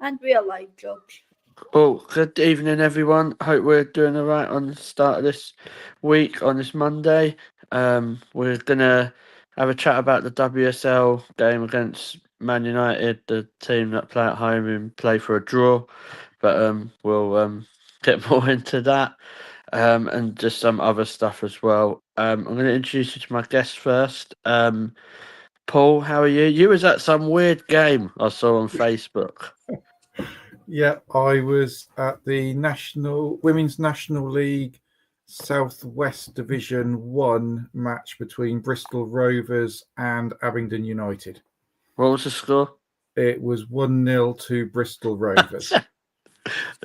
And we are live, George. Well, good evening, everyone. Hope we're doing all right on the start of this week on this Monday. We're gonna have a chat about the WSL game against Man United, the team that play at home and play for a draw. But we'll get more into that and just some other stuff as well. I'm going to introduce you to my guest first. Paul, how are you? You was at some weird game I saw on Facebook. Yeah, I was at the National Women's National League Southwest Division 1 match between Bristol Rovers and Abingdon United. What was the score? It was 1-0 to Bristol Rovers.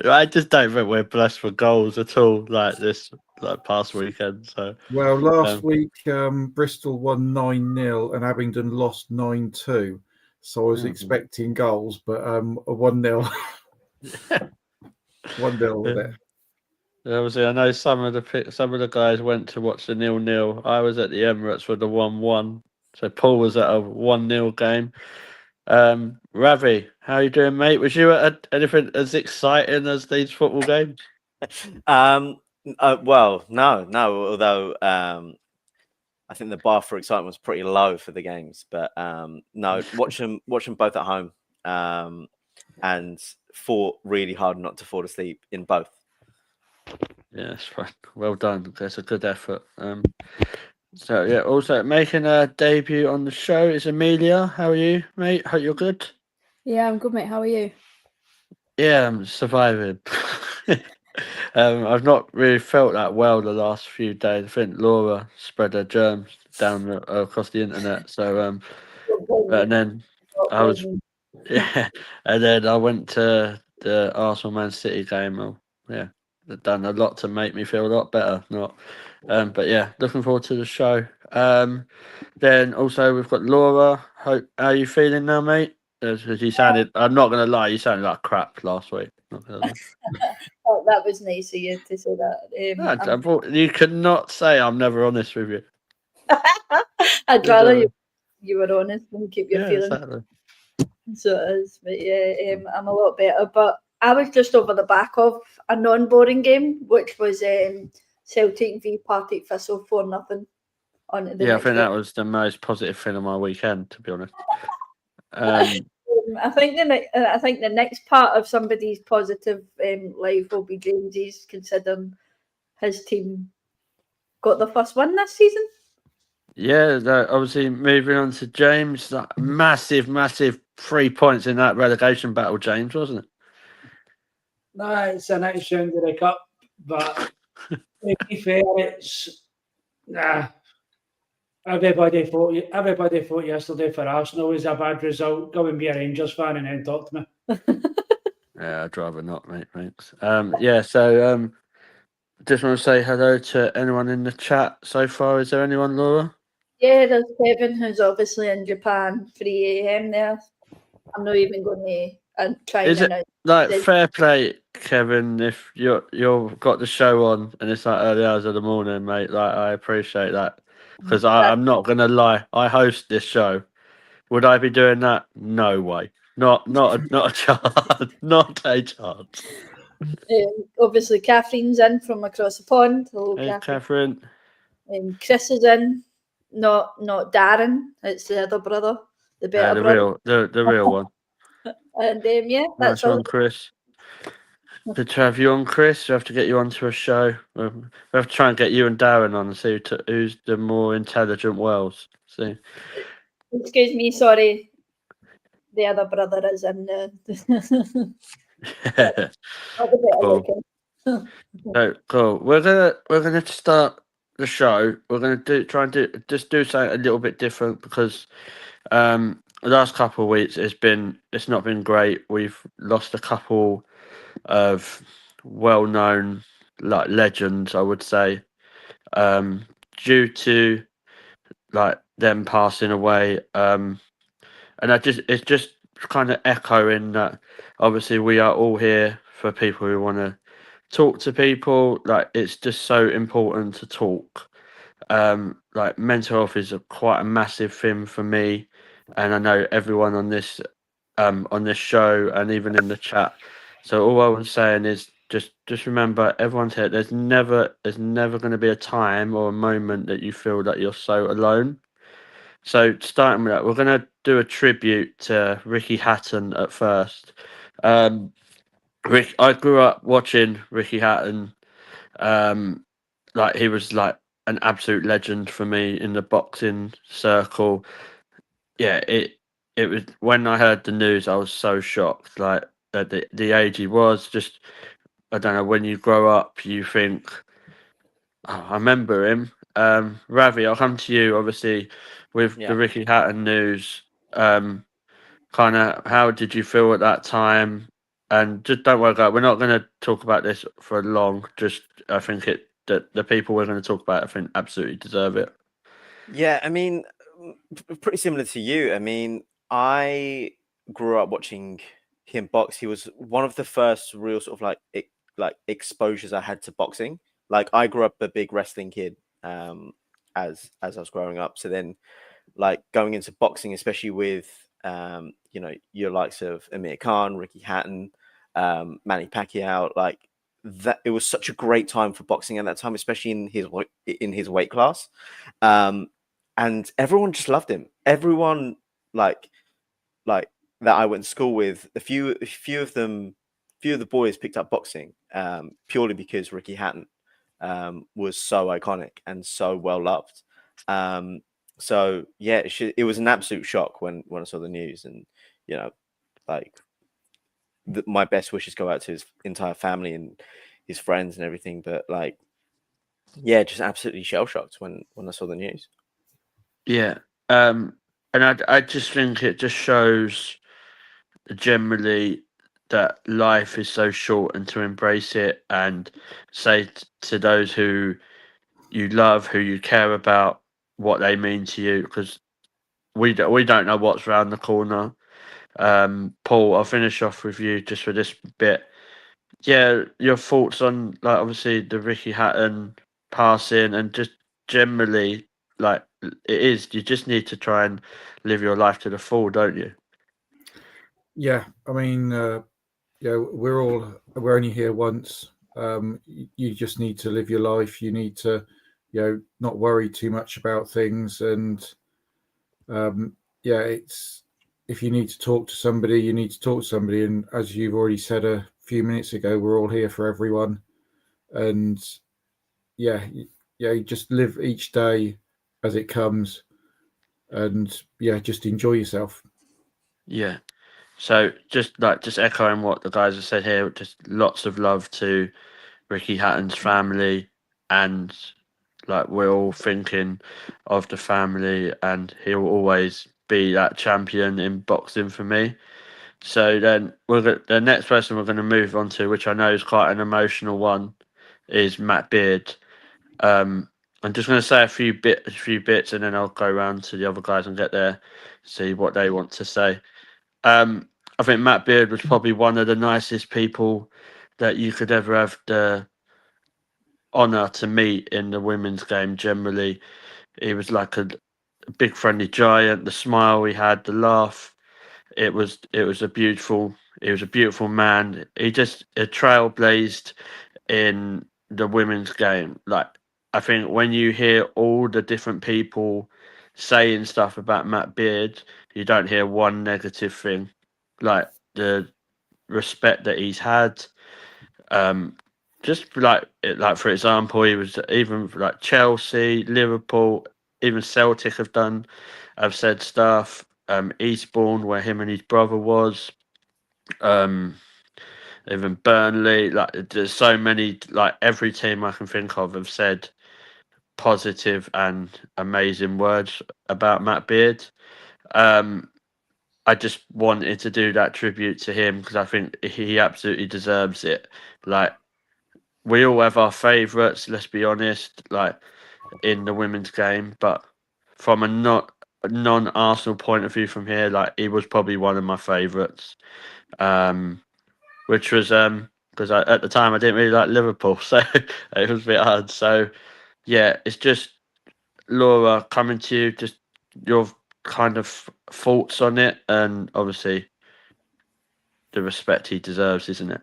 I just don't think we're blessed for goals at all, like this, like past weekend. So, Well, last um, week Bristol won 9-0 and Abingdon lost 9-2. So I was expecting goals, but a 1-0. 1-0 there. obviously, I know some of the guys went to watch the 0-0. I was at the Emirates for the 1-1. So Paul was at a 1-0 game. Ravi, how you doing, mate? Was you at anything as exciting as these football games? Well, no. Although I think the bar for excitement was pretty low for the games, but no, watch them both at home, and fought really hard not to fall asleep in both. Yeah, that's fine. Well done. That's a good effort. So yeah, also making a debut on the show is Amelia. How are you, mate? Hope you're good. Yeah, I'm good, mate. How are you? Yeah, I'm surviving. I've not really felt that well the last few days. I think Laura spread her germs down across the internet. So and then I was yeah, and then I went to the Arsenal Man City game. Well, yeah, they've done a lot to make me feel a lot better. Not, but yeah, looking forward to the show. Then also we've got Laura. How are you feeling now, mate? As you sounded, I'm not gonna lie, you sounded like crap last week. Not gonna lie. Oh, that was nice of you to say that. I thought you could not say I'm never honest with you. I'd rather you were honest and keep your Yeah, feelings. exactly. So it is, but yeah, I'm a lot better. But I was just over the back of a non-boring game, which was Celtic v Partick Thistle 4-0 on the Yeah, I next think round. that was the most positive thing of my weekend, to be honest. I think the next part of somebody's positive life will be James's, considering his team got the first win this season. Yeah, obviously moving on to James, that massive 3 points in that relegation battle, James, wasn't it? No, it's the next round of the cup, but to be fair, it's everybody thought yesterday for Arsenal was a bad result. Go and be a Rangers fan and then talk to me. Yeah, I'd rather not, mate. Thanks. Yeah, so just want to say hello to anyone in the chat so far. Is there anyone, Laura? Yeah, there's Kevin, who's obviously in Japan, 3 a.m. there. I'm not even going to try Is and it like fair play, Kevin? If you've got the show on and it's like early hours of the morning, mate, like I appreciate that because I'm not gonna lie, I host this show. Would I be doing that? No way. Not a chance. Not a chance. Obviously, Catherine's in from across the pond. Hello, Hey, Catherine. Catherine. Chris is in. Not Darren. It's the other brother, the better The brother. the real one. And yeah, that's Nice all. one, Chris. Good to have you on, Chris. We have to get you onto a show. We have to try and get you and Darren on and see who's the more intelligent Wells. See. Excuse me, sorry. The other brother is in the. Cool. So cool. We're gonna start the show. We're gonna do something a little bit different because the last couple of weeks it's not been great. We've lost a couple of well-known like legends, I would say, due to like them passing away. And it's just kind of echoing that obviously we are all here for people who want to talk to people. Like it's just so important to talk. Like mental health is quite a massive thing for me, and I know everyone on this on this show and even in the chat. So all I was saying is just remember, everyone's here. There's never going to be a time or a moment that you feel that you're so alone. So starting with that, we're going to do a tribute to Ricky Hatton at first. I grew up watching Ricky Hatton. Like, he was like an absolute legend for me in the boxing circle. Yeah, it was, when I heard the news, I was so shocked. Like, at the age he was, just, I don't know, when you grow up, you think, oh, I remember him. Ravi, I'll come to you. Obviously, with Yeah. the Ricky Hatton news, kind of, how did you feel at that time? And just don't worry, guys, we're not going to talk about this for long. Just, I think the people we're going to talk about, I think, absolutely deserve it. Yeah, I mean, pretty similar to you. I mean, I grew up watching him box. He was one of the first real sort of like exposures I had to boxing. Like, I grew up a big wrestling kid, as I was growing up. So then, like, going into boxing, especially with your likes of Amir Khan, Ricky Hatton, Manny Pacquiao, like that, it was such a great time for boxing at that time, especially in his weight class. And everyone just loved him. Everyone like that I went to school with, a few of the boys picked up boxing, purely because Ricky Hatton was so iconic and so well loved. So yeah, it was an absolute shock when I saw the news, and like, my best wishes go out to his entire family and his friends and everything. But like, yeah, just absolutely shell shocked when I saw the news. Yeah. And I just think it just shows generally that life is so short, and to embrace it and say to those who you love, who you care about, what they mean to you, because we don't know what's around the corner. Paul, I'll finish off with you just for this bit. Yeah, your thoughts on, like, obviously the Ricky Hatton passing, and just generally, like, it is, you just need to try and live your life to the full, don't you? Yeah, I mean, we're only here once. You just need to live your life. You need to, not worry too much about things. And it's, if you need to talk to somebody, you need to talk to somebody. And as you've already said a few minutes ago, we're all here for everyone. And you just live each day as it comes, and just enjoy yourself. Yeah. So just echoing what the guys have said here, just lots of love to Ricky Hatton's family, and like, we're all thinking of the family, and he'll always be that champion in boxing for me. So then the next person we're going to move on to, which I know is quite an emotional one, is Matt Beard. I'm just going to say a few bits, and then I'll go around to the other guys and get there, see what they want to say. I think Matt Beard was probably one of the nicest people that you could ever have the honour to meet in the women's game. Generally, he was like a big friendly giant. The smile he had, the laugh. It was a beautiful. He was a beautiful man. He just trailblazed in the women's game. Like, I think when you hear all the different people saying stuff about Matt Beard, you don't hear one negative thing. Like, the respect that he's had. Just like for example, he was even like Chelsea, Liverpool, even Celtic have said stuff. Eastbourne, where him and his brother was. Even Burnley, like, there's so many, like, every team I can think of have said positive and amazing words about Matt Beard. I just wanted to do that tribute to him because I think he absolutely deserves it. Like, we all have our favourites, let's be honest, like, in the women's game, but from a non-Arsenal point of view from here, like, he was probably one of my favourites. Which was because at the time I didn't really like Liverpool, so it was a bit hard. So yeah, it's just, Laura, coming to you, just your kind of thoughts on it, and obviously the respect he deserves, isn't it?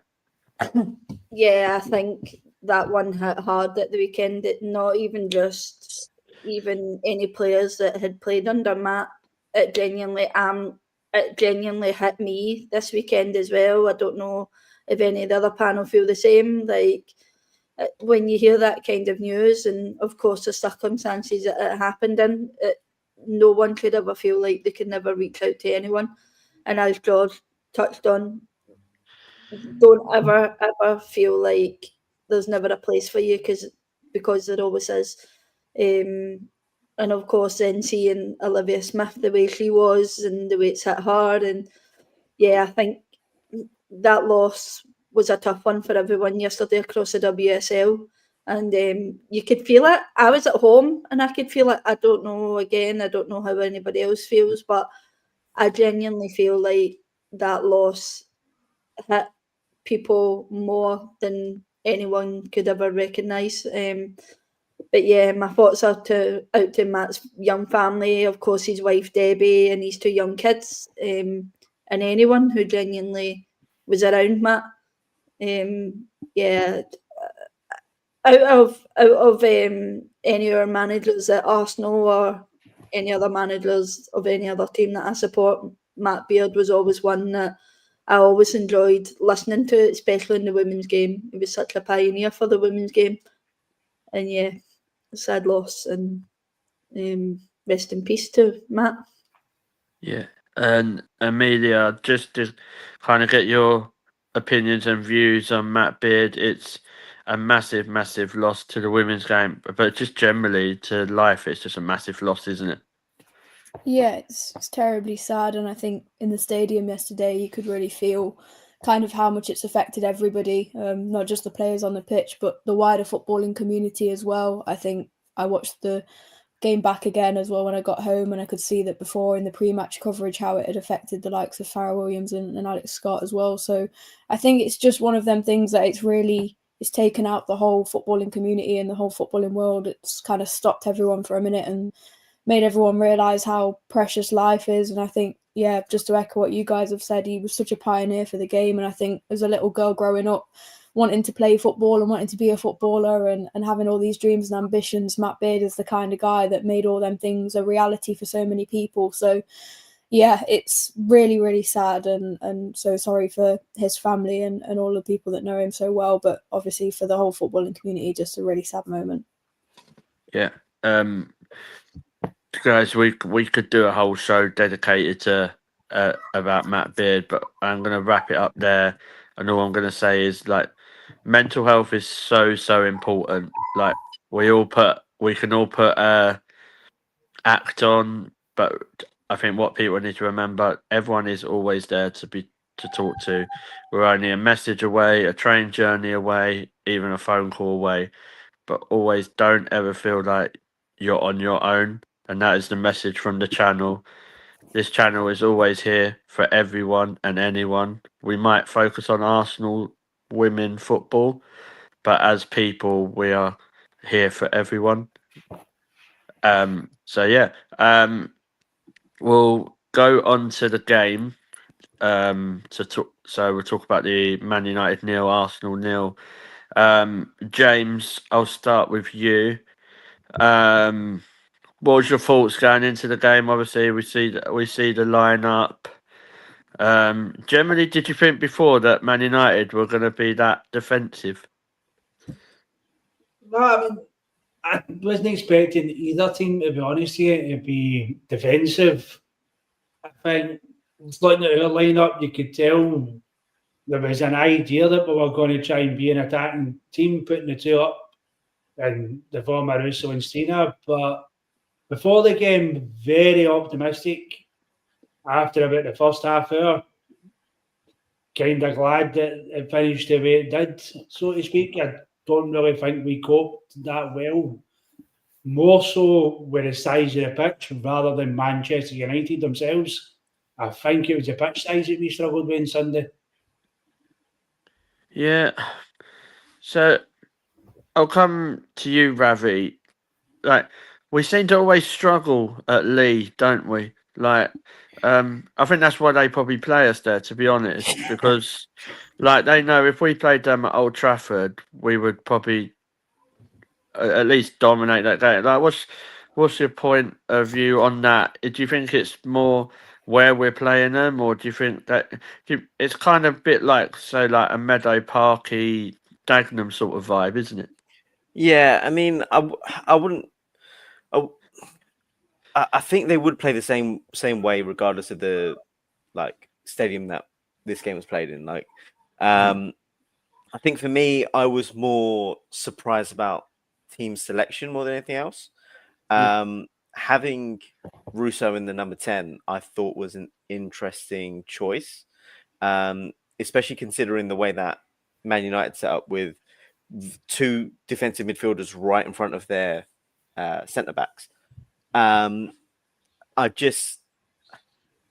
Yeah, I think that one hit hard at the weekend. It not even just even any players that had played under Matt. It genuinely hit me this weekend as well. I don't know if any of the other panel feel the same. Like when you hear that kind of news, and of course the circumstances that it happened in, no one could ever feel like they could never reach out to anyone. And as George touched on, don't ever feel like there's never a place for you because there always is. And of course, then seeing Olivia Smith the way she was and the way it's hit hard, and yeah, I think that loss was a tough one for everyone yesterday across the WSL, and you could feel it. I was at home and I could feel it. I don't know. Again, I don't know how anybody else feels, but I genuinely feel like that loss hit people more than anyone could ever recognise. But yeah, my thoughts are out to Matt's young family, of course his wife Debbie and his two young kids, and anyone who genuinely was around Matt. Yeah, out of any of our managers at Arsenal or any other managers of any other team that I support, Matt Beard was always one that I always enjoyed listening to, especially in the women's game. He was such a pioneer for the women's game. And yeah, sad loss, and rest in peace to Matt. Yeah. And Amelia, just to kind of get your opinions and views on Matt Beard, it's a massive, massive loss to the women's game, but just generally to life, it's just a massive loss, isn't it? Yeah, it's terribly sad, and I think in the stadium yesterday you could really feel kind of how much it's affected everybody, not just the players on the pitch, but the wider footballing community as well. I think I watched the game back again as well when I got home, and I could see that before in the pre-match coverage how it had affected the likes of Farrah Williams and Alex Scott as well. So I think it's just one of them things that it's taken out the whole footballing community and the whole footballing world. It's kind of stopped everyone for a minute and made everyone realise how precious life is. And I think, yeah, just to echo what you guys have said, he was such a pioneer for the game. And I think as a little girl growing up, wanting to play football and wanting to be a footballer and having all these dreams and ambitions, Matt Beard is the kind of guy that made all them things a reality for so many people. So, yeah, it's really, really sad and so sorry for his family and all the people that know him so well. But obviously for the whole footballing community, just a really sad moment. Yeah. Guys, we could do a whole show dedicated to about Matt Beard, but I'm going to wrap it up there. And all I'm going to say is, like, mental health is so important. Like, we can all put act on, but I think what people need to remember, everyone is always there to talk to. We're only a message away, a train journey away, even a phone call away. But always don't ever feel like you're on your own. And that is the message from the channel. This channel is always here for everyone and anyone. We might focus on Arsenal women football, but as people, we are here for everyone. So yeah, we'll go on to the game. So we'll talk about the Man United 0, Arsenal 0. James, I'll start with you. What was your thoughts going into the game? Obviously, we see the lineup. Generally, did you think before that Man United were going to be that defensive? No, I mean, I wasn't expecting either team, to be honest here, to be defensive. I think, looking at our lineup, you could tell there was an idea that we were going to try and be an attacking team, putting the two up in the form of Russo and Stina. But before the game, very optimistic. After about the first half hour, kind of glad that it finished the way it did, so to speak. I don't really think we coped that well. More so with the size of the pitch rather than Manchester United themselves. I think it was the pitch size that we struggled with on Sunday. Yeah. So I'll come to you, Ravi. Like, we seem to always struggle at Lee, don't we? Like, I think that's why they probably play us there, to be honest, because like they know if we played them at Old Trafford, we would probably at least dominate that game. Like, what's your point of view on that? Do you think it's more where we're playing them, or do you think that it's kind of a bit like, say, like a Meadow Parky Dagenham sort of vibe, isn't it? Yeah, I mean, I wouldn't. I think they would play the same way, regardless of the like stadium that this game was played in. Like, I think for me, I was more surprised about team selection more than anything else. Having Russo in the number 10, I thought was an interesting choice, especially considering the way that Man United set up with 2 defensive midfielders right in front of their centre backs. I just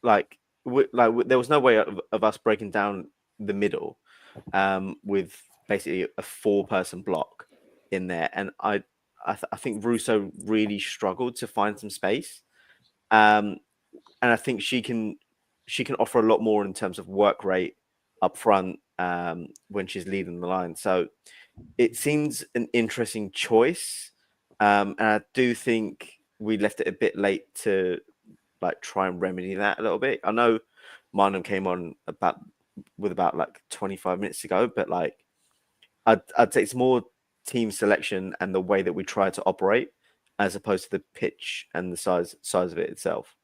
there was no way of us breaking down the middle with basically a 4-person block in there, and I think Russo really struggled to find some space, and I think she can offer a lot more in terms of work rate up front when she's leading the line. So it seems an interesting choice, and I do think we left it a bit late to like try and remedy that a little bit. I know Marnham came on about 25 minutes ago, but like I'd say it's more team selection and the way that we try to operate as opposed to the pitch and the size of it itself.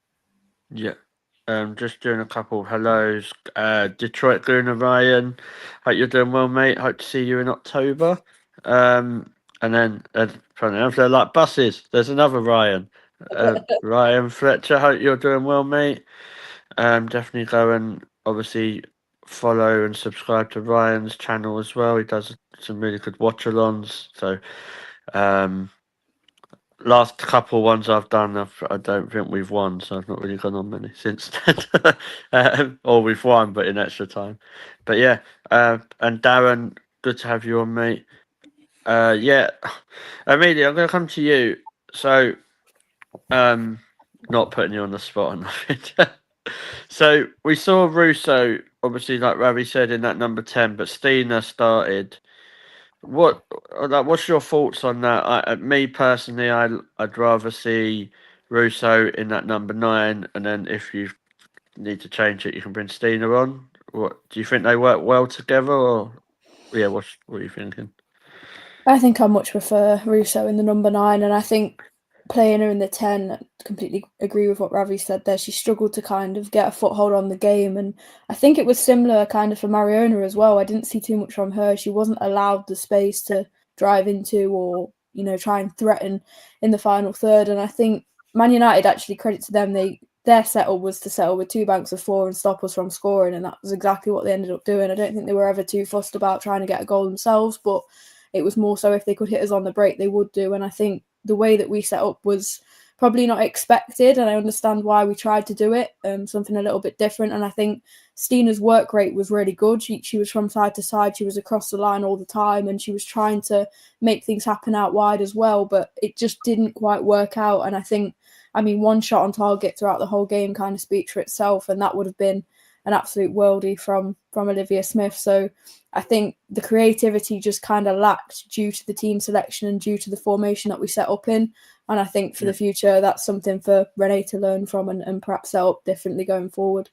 Yeah. Just doing a couple of hellos. Detroit Guna Ryan, hope you're doing well, mate. Hope to see you in October. And then, funny enough, they're like buses. There's another Ryan. Ryan Fletcher, hope you're doing well, mate. Definitely go and obviously follow and subscribe to Ryan's channel as well. He does some really good watch-alongs. So, last couple ones I've done, I don't think we've won, so I've not really gone on many since then. Or we've won, but in extra time. But yeah, and Darren, good to have you on, mate. Yeah, Amelia, I'm going to come to you. So, not putting you on the spot or nothing. So we saw Russo, obviously, like Ravi said, in that number 10, but Stina started. What's your thoughts on that? Me personally, I'd rather see Russo in that number 9, and then if you need to change it, you can bring Stina on. What do you think they work well together, or yeah? What are you thinking? I think I much prefer Russo in the number 9, and I think playing her in the 10, I completely agree with what Ravi said there. She struggled to kind of get a foothold on the game, and I think it was similar kind of for Mariona as well. I didn't see too much from her. She wasn't allowed the space to drive into or, try and threaten in the final third, and I think Man United, actually, credit to them, their settle was to settle with 2 banks of 4 and stop us from scoring, and that was exactly what they ended up doing. I don't think they were ever too fussed about trying to get a goal themselves, but it was more so if they could hit us on the break, they would do, and I think the way that we set up was probably not expected, and I understand why we tried to do it, something a little bit different. And I think Stina's work rate was really good. She was from side to side, she was across the line all the time, and she was trying to make things happen out wide as well, but it just didn't quite work out. And I think, 1 shot on target throughout the whole game kind of speaks for itself, and that would have been an absolute worldie from Olivia Smith. So I think the creativity just kind of lacked due to the team selection and due to the formation that we set up in. And I think for the future, that's something for Renee to learn from and perhaps set up differently going forward.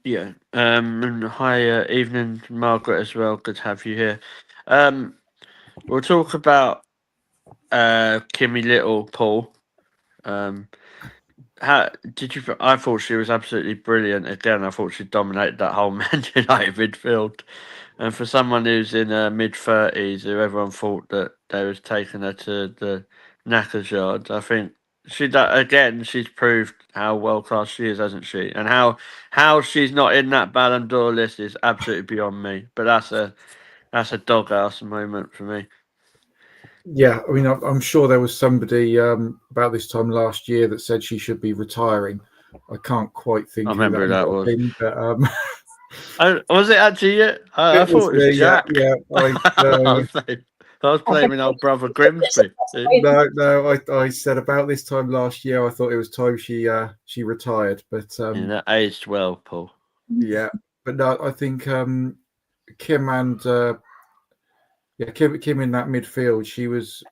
Yeah. And hi, evening, Margaret, as well. Good to have you here. We'll talk about Kimmy Little, Paul. How did you? I thought she was absolutely brilliant. Again, I thought she dominated that whole Man United midfield. And for someone who's in her mid-30s, who everyone thought that they was taking her to the knackers yard, I think she's proved how world-class she is, hasn't she? And how she's not in that Ballon d'Or list is absolutely beyond me. But that's a doghouse moment for me. Yeah, I'm sure there was somebody about this time last year that said she should be retiring. I can't quite think. I remember who that was. Been, but, was it actually? I thought it was Jack. Yeah. I was blaming old brother Grimsby. No, I said about this time last year, I thought it was time she retired, but Yeah, that aged well, Paul. yeah, but no, I think Kim and Kim in that midfield, she was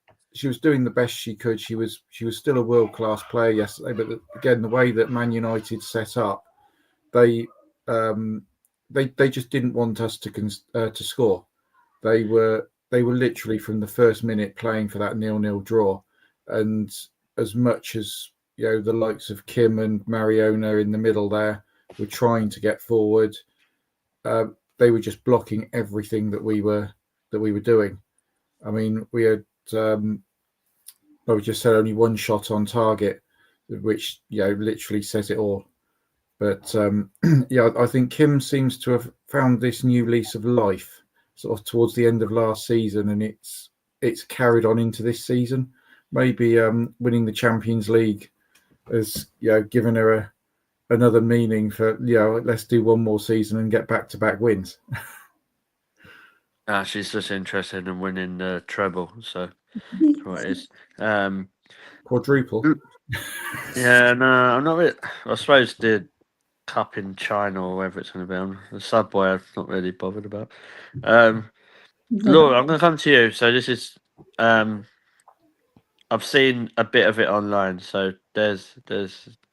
doing the best she could. She was still a world-class player yesterday, but again, the way that Man United set up, they just didn't want us to score. They were literally from the first minute playing for that 0-0 draw, and as much as the likes of Kim and Mariona in the middle there were trying to get forward, they were just blocking everything that we were doing. I mean, we had we just said only one shot on target, which literally says it all. But I think Kim seems to have found this new lease of life sort of towards the end of last season, and it's carried on into this season. Maybe winning the Champions League has given her another meaning for let's do one more season and get back-to-back wins. She's just interested in winning the treble, so that's what it is. Quadruple. Yeah, no, I'm not really. I suppose the cup in China or wherever it's going to be on the Subway, I'm not really bothered about. Laura, I'm going to come to you. So this is, I've seen a bit of it online. So there's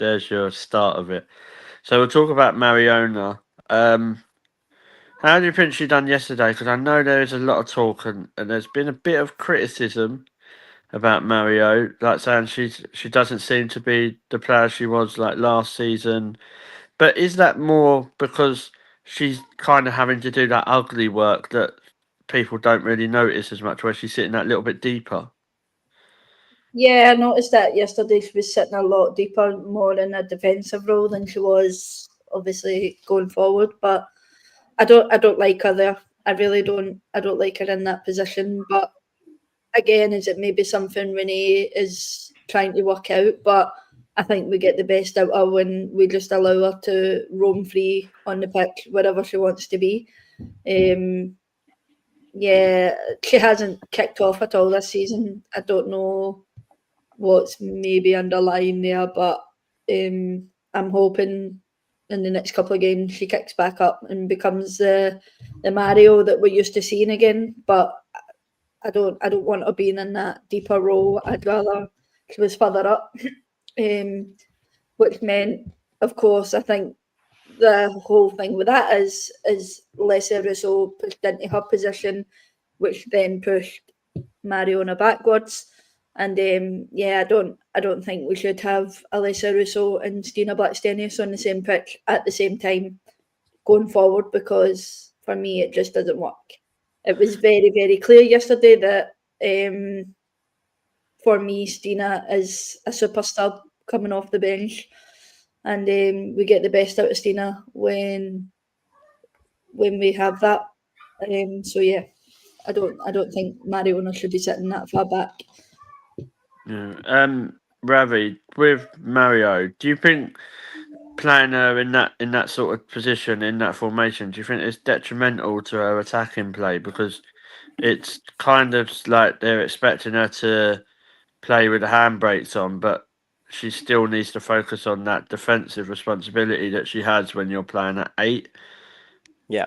your start of it. So we'll talk about Mariona. How do you think she done yesterday? Because I know there is a lot of talk and there's been a bit of criticism about Mario, like saying she doesn't seem to be the player she was like last season. But is that more because she's kind of having to do that ugly work that people don't really notice as much, where she's sitting that little bit deeper? Yeah, I noticed that yesterday. She was sitting a lot deeper, more in a defensive role than she was obviously going forward. But I don't like her there. I really don't. I don't like her in that position. But again, is it maybe something Renee is trying to work out? But I think we get the best out of her when we just allow her to roam free on the pitch wherever she wants to be. Yeah, she hasn't kicked off at all this season. I don't know what's maybe underlying there, but I'm hoping in the next couple of games she kicks back up and becomes the Mario that we're used to seeing again. But I don't want her being in that deeper role. I'd rather she was further up, which meant, of course, I think the whole thing with that is Leslie Russo pushed into her position, which then pushed Mariona backwards. And I don't think we should have Alessia Russo and Stina Blackstenius on the same pitch at the same time going forward, because for me it just doesn't work. It was very, very clear yesterday that for me Stina is a superstar coming off the bench, and we get the best out of Stina when we have that. So yeah, I don't think Mariona should be sitting that far back. Yeah. Ravi, with Mario, do you think playing her in that sort of position, in that formation, do you think it's detrimental to her attacking play? Because it's kind of like they're expecting her to play with the handbrakes on, but she still needs to focus on that defensive responsibility that she has when you're playing at 8. Yeah.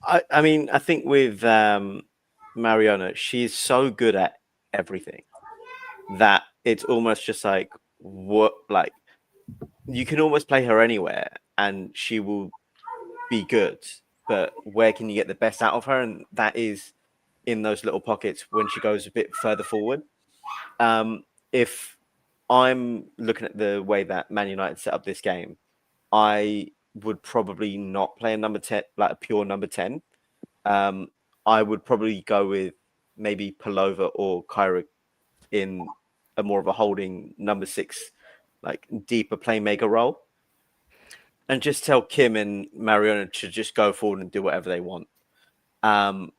I mean, I think with Mariona, she's so good at everything that it's almost just like you can almost play her anywhere and she will be good, but where can you get the best out of her? And that is in those little pockets when she goes a bit further forward. If I'm looking at the way that Man United set up this game, I would probably not play a number 10, like a pure number 10. I would probably go with maybe Palova or Kyra in a more of a holding number 6, like deeper playmaker role, and just tell Kim and Mariona to just go forward and do whatever they want. Man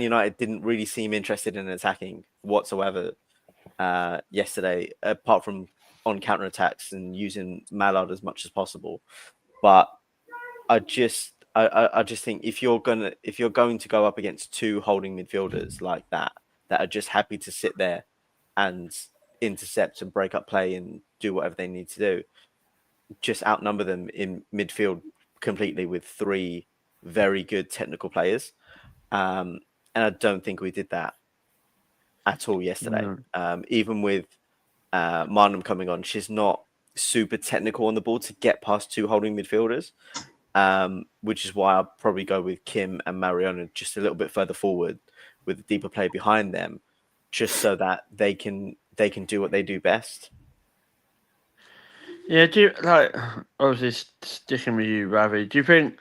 United didn't really seem interested in attacking whatsoever yesterday, apart from on counterattacks and using Mallard as much as possible. But I I just think if you're going to go up against two holding midfielders like that are just happy to sit there and intercept and break up play and do whatever they need to do, just outnumber them in midfield completely with three very good technical players. And I don't think we did that at all yesterday. Even with Marnham coming on, she's not super technical on the ball to get past two holding midfielders, which is why I'll probably go with Kim and Mariona just a little bit further forward with a deeper play behind them, just so that they can do what they do best. Yeah, do you, like, obviously sticking with you, Ravi, do you think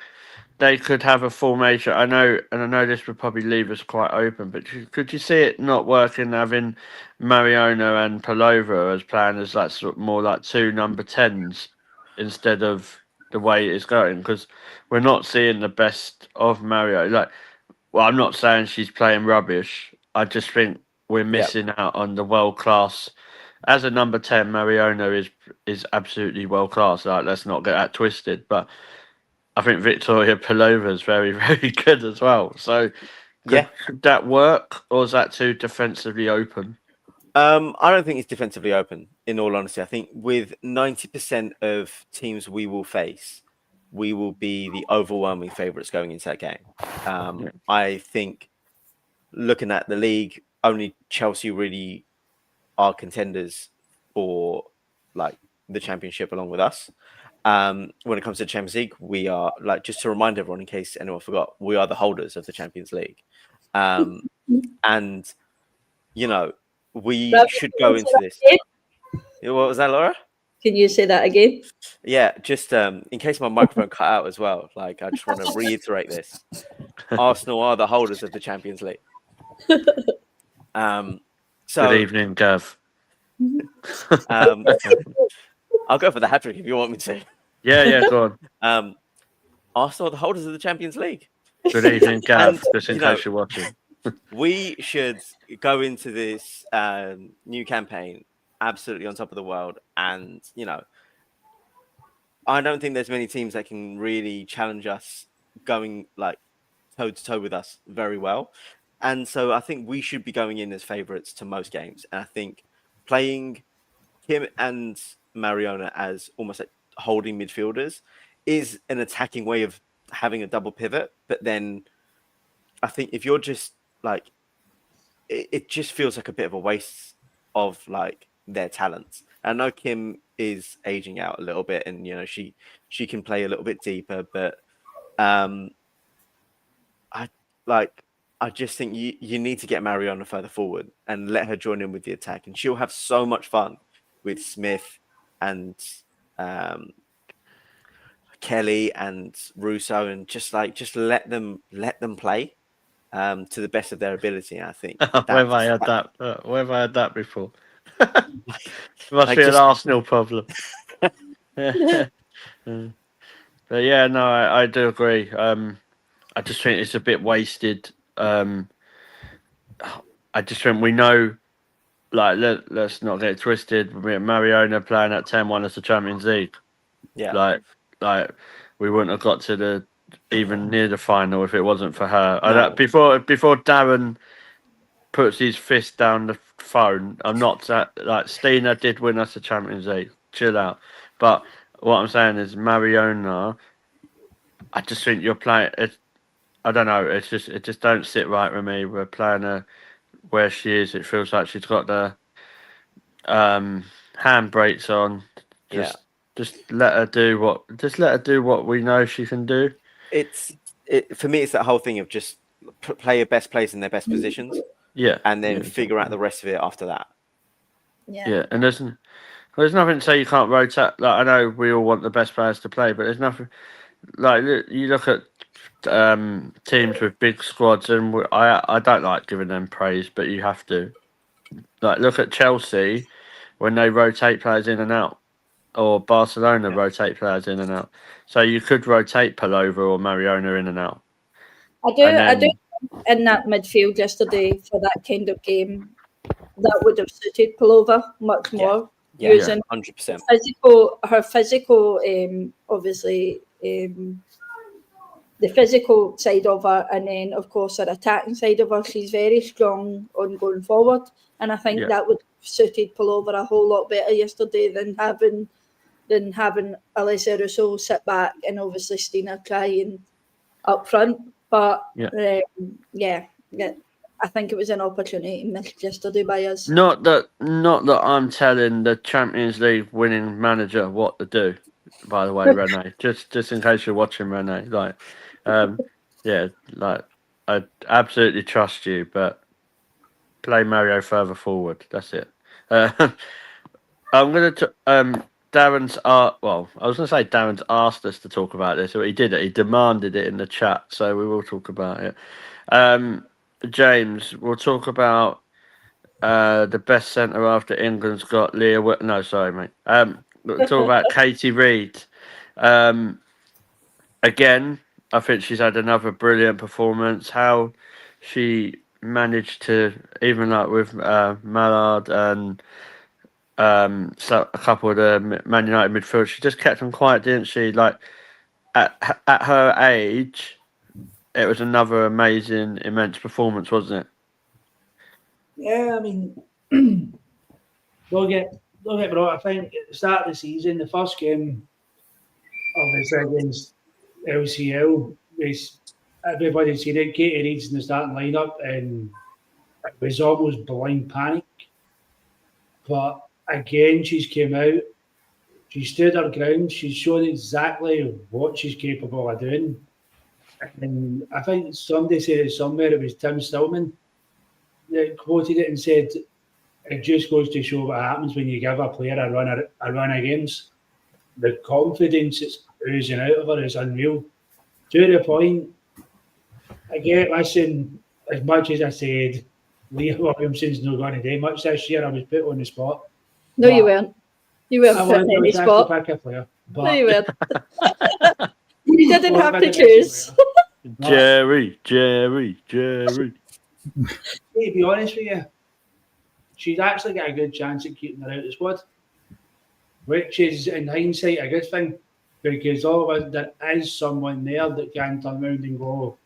they could have a formation? I know this would probably leave us quite open, but could you see it not working, having Mariona and Palova as playing as like sort of more like two number 10s instead of the way it's going? Because we're not seeing the best of Mario. Like, well, I'm not saying she's playing rubbish. I just think we're missing out on the world class. As a number 10, Mariona is absolutely world class. Like, let's not get that twisted. But I think Victoria Palova is very, very good as well. So, could that work, or is that too defensively open? I don't think it's defensively open. In all honesty, I think with 90% of teams we will face, we will be the overwhelming favourites going into that game. I think, looking at the league, only Chelsea really are contenders for like the championship along with us. When it comes to the Champions League, we are, like, just to remind everyone in case anyone forgot, we are the holders of the Champions League. And you know, we should go into this. What was that, Laura? Can you say that again? Yeah, just in case my microphone cut out as well. Like, I just want to reiterate this: Arsenal are the holders of the Champions League. So good evening, Gav. I'll go for the hat trick if you want me to. Yeah, go on. Arsenal are the holders of the Champions League. Good evening, Gav. Just in case you're watching. We should go into this new campaign absolutely on top of the world, and I don't think there's many teams that can really challenge us going like toe to toe with us very well. And so I think we should be going in as favourites to most games. And I think playing Kim and Mariona as almost like holding midfielders is an attacking way of having a double pivot. But then I think if you're just like, it just feels like a bit of a waste of like their talents. I know Kim is aging out a little bit, and she can play a little bit deeper, but I just think you need to get Mariona further forward and let her join in with the attack, and she'll have so much fun with Smith and Kelly and Russo, and just let them play to the best of their ability. I think. Where have I had that? Where have I had that before? Must be an Arsenal problem. But yeah, no, I do agree. I just think it's a bit wasted. I just think we know, like, let's not get it twisted. Mariona playing at 10-1 as the Champions League. Yeah, like we wouldn't have got to even near the final if it wasn't for her. No. Before Darren puts his fist down the phone, I'm not like Stina did win us the Champions League. Chill out. But what I'm saying is Mariona, I just think you're playing. I don't know. It just don't sit right with me. We're playing her where she is. It feels like she's got the handbrakes on. Just let her do what we know she can do. For me, it's that whole thing of just play your best players in their best positions. Yeah, and then figure out the rest of it after that. Yeah, and there's nothing to say you can't rotate. Like, I know we all want the best players to play, but there's nothing. Like, you look at teams with big squads, and I don't like giving them praise, but you have to. Like, look at Chelsea when they rotate players in and out, or Barcelona rotate players in and out. So you could rotate Palova or Mariona in and out. I do. In that midfield yesterday for that kind of game, that would have suited Palova much more. Using 100%. Her physical, obviously, the physical side of her, and then of course her attacking side of her. She's very strong on going forward, and I think that would have suited Pullover a whole lot better yesterday than having Alyssa Russo sit back and obviously Stina trying up front. But I think it was an opportunity missed yesterday by us. Not that I'm telling the Champions League winning manager what to do. By the way, Renee, just in case you're watching, Renee, I absolutely trust you, but play Mario further forward. That's it. I'm going to. Darren's I was going to say Darren's asked us to talk about this, but he did it. He demanded it in the chat, so we will talk about it. James, we'll talk about the best centre after England's got Leah. No, sorry, mate. We'll talk about Katie Reid. Again, I think she's had another brilliant performance. How she managed to, even like with Mallard and so a couple of the Man United midfield, she just kept them quiet, didn't she? Like at her age, it was another amazing, immense performance, wasn't it? Yeah, I mean, don't get me wrong. I think at the start of the season, the first game, obviously against LCL, everybody said it. Katie Reid's in the starting lineup, and it was almost blind panic. But again, she's came out. She stood her ground. She's shown exactly what she's capable of doing. And I think somebody said it somewhere. It was Tim Stillman that quoted it and said, "It just goes to show what happens when you give a player a run of games. The confidence that's oozing out of her is unreal." To the point, listen, as much as I said, Leah Williamson's not going to do much this year, I was put on the spot. No, you weren't. You weren't put in any spot. Pick a player, but no, you weren't. You didn't have to choose. Jerry. To be honest with you, she's actually got a good chance of keeping her out of the squad, which is, in hindsight, a good thing, because there is someone there that can turn around and go,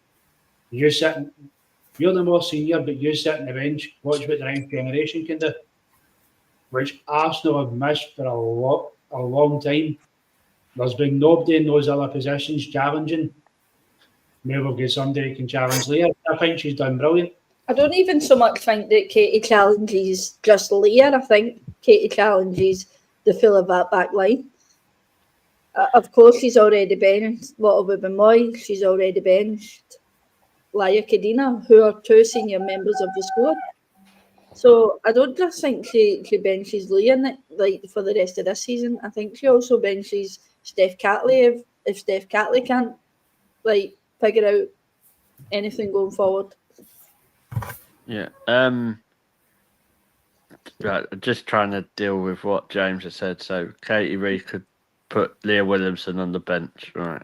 you're the more senior, but you sit on the bench, watch what the next generation can do, which Arsenal have missed for a long time. There's been nobody in those other positions challenging. Maybe we'll get somebody who can challenge Leah. I think she's done brilliant. I don't even so much think that Katie challenges just Leah. I think Katie challenges the full of that back line. Of course, she's already benched Lotte Wubben-Moy. She's already benched Laia Kadina, who are two senior members of the squad. So I don't just think she benches Leah for the rest of this season. I think she also benches Steph Catley if Steph Catley can't figure out anything going forward. Yeah. Right, just trying to deal with what James has said. So Katie Reid could put Leah Williamson on the bench, right?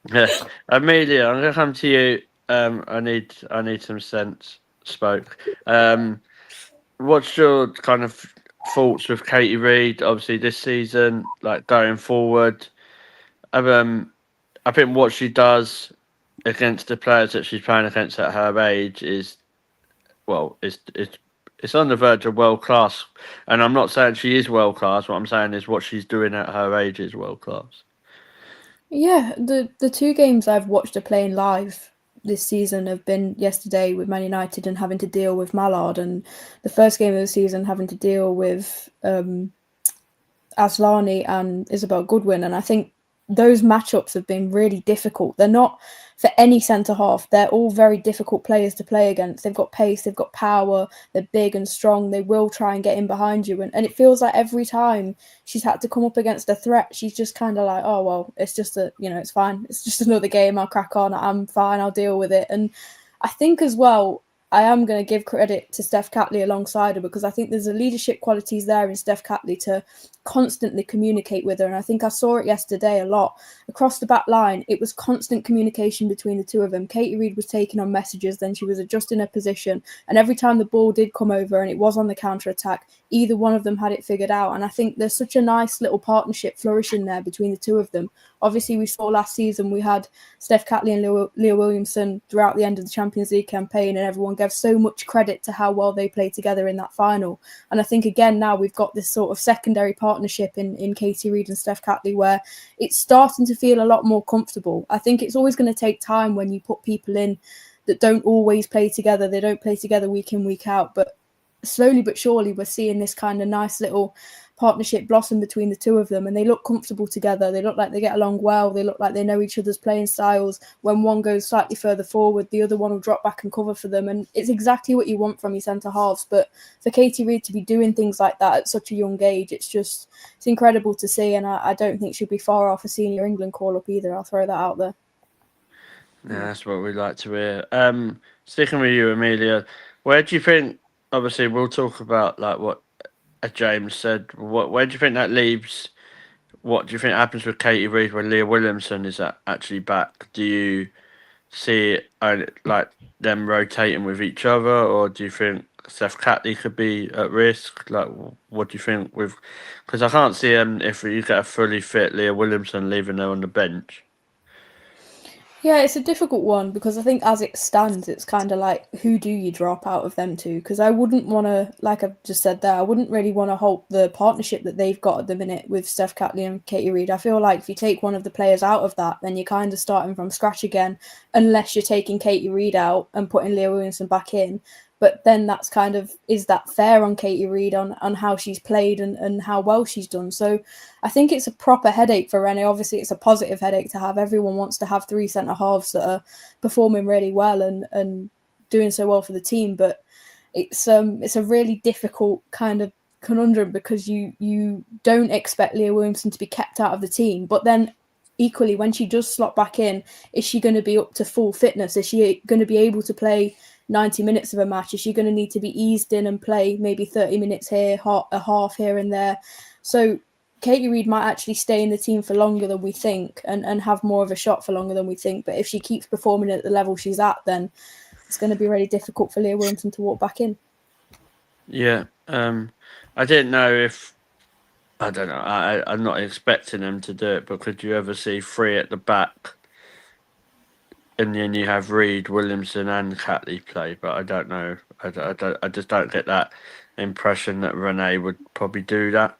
Yeah. Amelia, I'm gonna come to you. I need some sense spoke. What's your kind of thoughts with Katie Reid? Obviously, this season, going forward, I think what she does against the players that she's playing against at her age is it's on the verge of world class. And I'm not saying she is world class. What I'm saying is what she's doing at her age is world class. Yeah, the two games I've watched her playing live this season have been yesterday with Man United and having to deal with Mallard, and the first game of the season having to deal with Aslani and Isabel Goodwin. And I think those matchups have been really difficult. They're not for any centre-half. They're all very difficult players to play against. They've got pace, they've got power, they're big and strong. They will try and get in behind you. And it feels like every time she's had to come up against a threat, she's just kind of like, oh, well, it's just it's fine. It's just another game. I'll crack on. I'm fine. I'll deal with it. And I think as well, I am going to give credit to Steph Catley alongside her, because I think there's a leadership qualities there in Steph Catley to constantly communicate with her. And I think I saw it yesterday a lot. Across the back line, it was constant communication between the two of them. Katie Reid was taking on messages, then she was adjusting her position. And every time the ball did come over and it was on the counter-attack, either one of them had it figured out. And I think there's such a nice little partnership flourishing there between the two of them. Obviously, we saw last season we had Steph Catley and Leah Williamson throughout the end of the Champions League campaign, and everyone gave so much credit to how well they played together in that final. And I think, again, now we've got this sort of secondary partnership in Katie Reid and Steph Catley where it's starting to feel a lot more comfortable. I think it's always going to take time when you put people in that don't always play together. They don't play together week in, week out. But slowly but surely, we're seeing this kind of nice little partnership blossom between the two of them, and they look comfortable together. They look like they get along well. They look like they know each other's playing styles. When one goes slightly further forward, the other one will drop back and cover for them, and it's exactly what you want from your centre halves. But for Katie Reid to be doing things like that at such a young age, it's incredible to see, and I don't think she'll be far off a senior England call-up either. I'll throw that out there. Yeah, that's what we like to hear. Sticking with you, Amelia, where do you think, obviously we'll talk about like what James said, where do you think that leaves? What do you think happens with Katie Reid when Leah Williamson is actually back? Do you see it like them rotating with each other, or do you think Steph Catley could be at risk? Like, what do you think with? Because I can't see if you get a fully fit Leah Williamson leaving her on the bench. Yeah, it's a difficult one because I think as it stands, it's kind of like, who do you drop out of them two? Because I wouldn't want to, like I've just said there, I wouldn't really want to halt the partnership that they've got at the minute with Steph Catley and Katie Reid. I feel like if you take one of the players out of that, then you're kind of starting from scratch again, unless you're taking Katie Reid out and putting Leah Williamson back in. But then that's kind of, is that fair on Katie Reid on how she's played and how well she's done? So I think it's a proper headache for Rennie. Obviously, it's a positive headache to have. Everyone wants to have three centre-halves that are performing really well and doing so well for the team. But it's a really difficult kind of conundrum because you don't expect Leah Williamson to be kept out of the team. But then equally, when she does slot back in, is she going to be up to full fitness? Is she going to be able to play 90 minutes of a match? Is she going to need to be eased in and play maybe 30 minutes here, a half here and there? So Katie Reid might actually stay in the team for longer than we think and have more of a shot for longer than we think. But if she keeps performing at the level she's at, then it's going to be really difficult for Leah Williamson to walk back in. Yeah. I didn't know if, I don't know, I'm not expecting them to do it, but could you ever see three at the back? And then you have Reid, Williamson, and Catley play, but I don't know. I just don't get that impression that Renee would probably do that.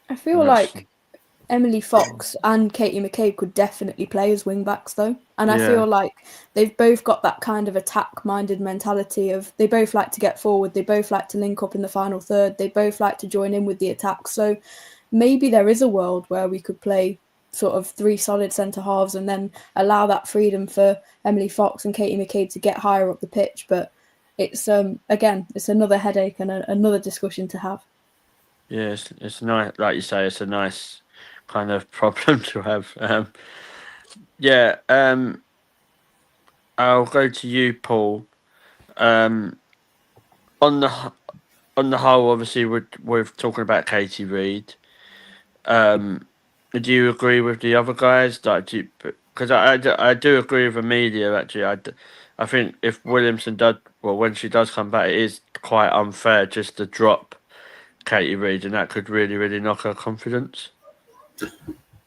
I feel like Emily Fox and Katie McCabe could definitely play as wing backs though, and I feel like they've both got that kind of attack-minded mentality of they both like to get forward, they both like to link up in the final third, they both like to join in with the attack. So maybe there is a world where we could play sort of three solid centre halves and then allow that freedom for Emily Fox and Katie McCabe to get higher up the pitch. But it's again, it's another headache and another discussion to have. Yeah, it's nice, like you say, it's a nice kind of problem to have. I'll go to you, Paul. On the whole, obviously, we're talking about Katie Reid. Do you agree with the other guys? Because I do agree with Amelia, actually. I think if Williamson when she does come back, it is quite unfair just to drop Katie Reid, and that could really, really knock her confidence.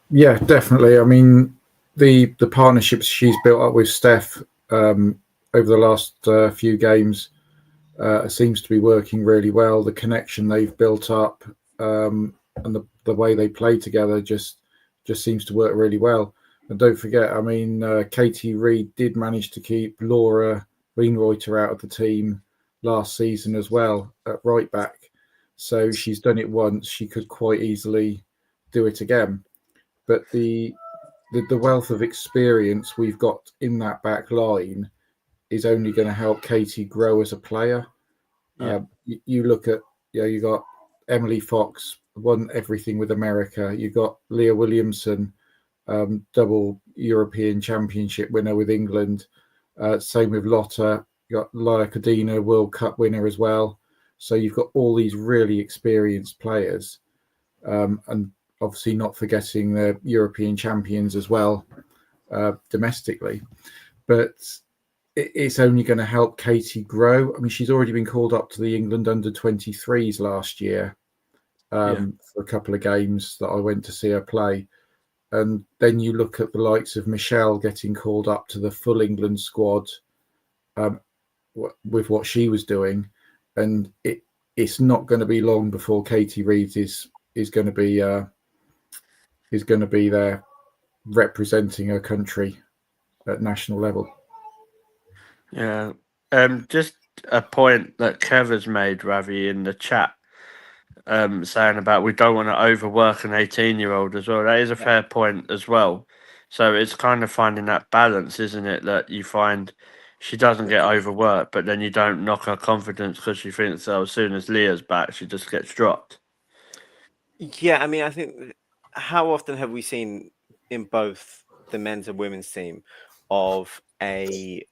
Yeah, definitely. I mean, the partnerships she's built up with Steph over the last few games seems to be working really well. The connection they've built up and the way they play together just seems to work really well. And don't forget, I mean, Katie Reid did manage to keep Laura Weinreuter out of the team last season as well at right back. So she's done it once. She could quite easily do it again. But the wealth of experience we've got in that back line is only going to help Katie grow as a player. Yeah. You look at, you got Emily Fox, won everything with America. You got Leah Williamson, double European Championship winner with England. Same with Lotta. You got Laia Codina, World Cup winner as well. So you've got all these really experienced players. and obviously not forgetting the European champions as well domestically. But it's only going to help Katie grow. I mean, she's already been called up to the England under-23s last year for a couple of games that I went to see her play. And then you look at the likes of Michelle getting called up to the full England squad with what she was doing, and it's not going to be long before Katie Reid is going to be there representing her country at national level. Yeah. Just a point that Kev has made, Ravi, in the chat, saying about we don't want to overwork an 18-year-old as well. That is a fair point as well. So it's kind of finding that balance, isn't it? That you find she doesn't get overworked, but then you don't knock her confidence because she thinks, oh, as soon as Leah's back, she just gets dropped. Yeah, I mean, I think how often have we seen in both the men's and women's team of a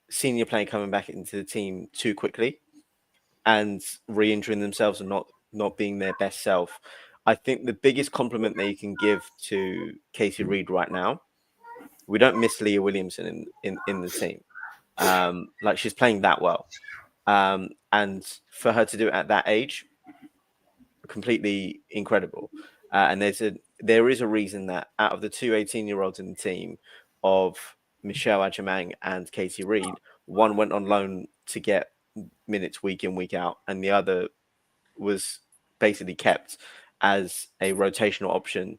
senior player coming back into the team too quickly and re-injuring themselves and not being their best self? I think the biggest compliment that you can give to Katie Reid right now, we don't miss Leah Williamson in the team. Like, she's playing that well. And for her to do it at that age, completely incredible. And there is a reason that out of the two 18-year-olds in the team of Michelle Ajamang and Katie Reid, one went on loan to get minutes week in, week out, and the other was basically kept as a rotational option